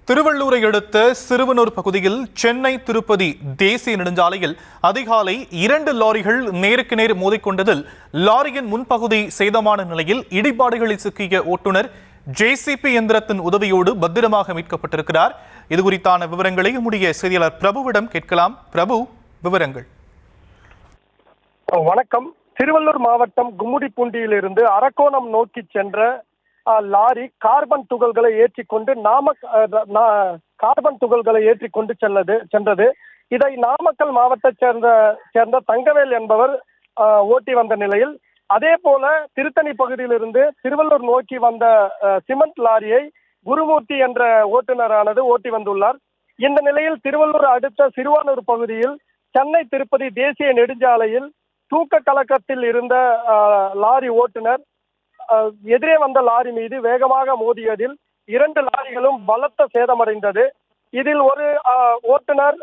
திருவள்ளூரை அடுத்த சிறுவனூர் பகுதியில் சென்னை திருப்பதி தேசிய நெடுஞ்சாலையில் அதிகாலை 2 லாரிகள் நேருக்கு நேர் மோதிக்கொண்டதில் லாரியின் முன்பகுதி சேதமான நிலையில் இடிபாடுகளில் சிக்கிய ஓட்டுநர் JCB எந்திரத்தின் உதவியோடு பத்திரமாக மீட்கப்பட்டிருக்கிறார். இதுகுறித்தான விவரங்களை நம்முடைய செய்தியாளர் பிரபுவிடம் கேட்கலாம். பிரபு, விவரங்கள். வணக்கம். திருவள்ளூர் மாவட்டம் கும்மிடிப்பூண்டியிலிருந்து அரக்கோணம் நோக்கி சென்ற லாரி கார்பன் துகள்களை ஏற்றிக்கொண்டு சென்றது. இதை நாமக்கல் மாவட்டத்தை சேர்ந்த தங்கவேல் என்பவர் ஓட்டி வந்த நிலையில், அதே போல திருத்தணி பகுதியிலிருந்து திருவள்ளூர் நோக்கி வந்த சிமெண்ட் லாரியை குருமூர்த்தி என்ற ஓட்டுநரானது ஓட்டி வந்துள்ளார். இந்த நிலையில் திருவள்ளூர் அடுத்த சிறுவானூர் பகுதியில் சென்னை திருப்பதி தேசிய நெடுஞ்சாலையில் தூக்க கலக்கத்தில் இருந்த லாரி ஓட்டுநர் எதிரே வந்த லாரி மீது வேகமாக மோதியதில் 2 லாரிகளும் பலத்த சேதமடைந்தது. இதில் ஒரு ஓட்டுநர்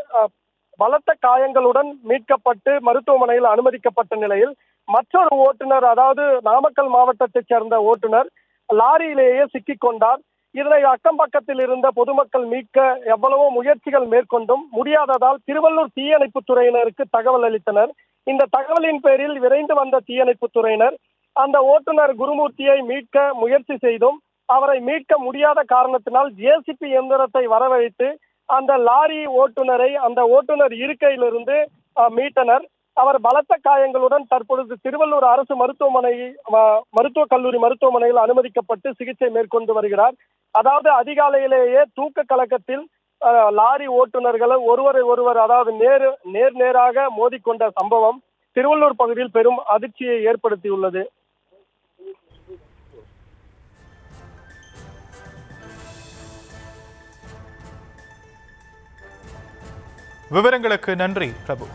பலத்த காயங்களுடன் மீட்கப்பட்டு மருத்துவமனையில் அனுமதிக்கப்பட்ட நிலையில், மற்றொரு ஓட்டுநர், அதாவது நாமக்கல் மாவட்டத்தைச் சேர்ந்த ஓட்டுநர், லாரியிலேயே சிக்கிக் கொண்டார். இதனை அக்கம் பக்கத்தில் இருந்த பொதுமக்கள் மீட்க எவ்வளவோ முயற்சிகள் மேற்கொண்டும் முடியாததால் திருவள்ளூர் தீயணைப்பு துறையினருக்கு தகவல் அளித்தனர். இந்த தகவலின் பேரில் விரைந்து வந்த தீயணைப்பு துறையினர் அந்த ஓட்டுநர் குருமூர்த்தியை மீட்க முயற்சி செய்தும் அவரை மீட்க முடியாத காரணத்தினால் JCB எந்திரத்தை வரவழைத்து அந்த லாரி ஓட்டுநரை அந்த ஓட்டுநர் இருக்கையிலிருந்து மீட்டனர். அவர் பலத்த காயங்களுடன் தற்பொழுது திருவள்ளூர் அரசு மருத்துவக் கல்லூரி மருத்துவமனையில் அனுமதிக்கப்பட்டு சிகிச்சை மேற்கொண்டு வருகிறார். அதாவது அதிகாலையிலேயே தூக்க கலக்கத்தில் லாரி ஓட்டுநர்களை ஒருவர் அதாவது நேராக மோதிக்கொண்ட சம்பவம் திருவள்ளூர் பகுதியில் பெரும் அதிர்ச்சியை ஏற்படுத்தியுள்ளது. விவரங்களுக்கு நன்றி பிரபு.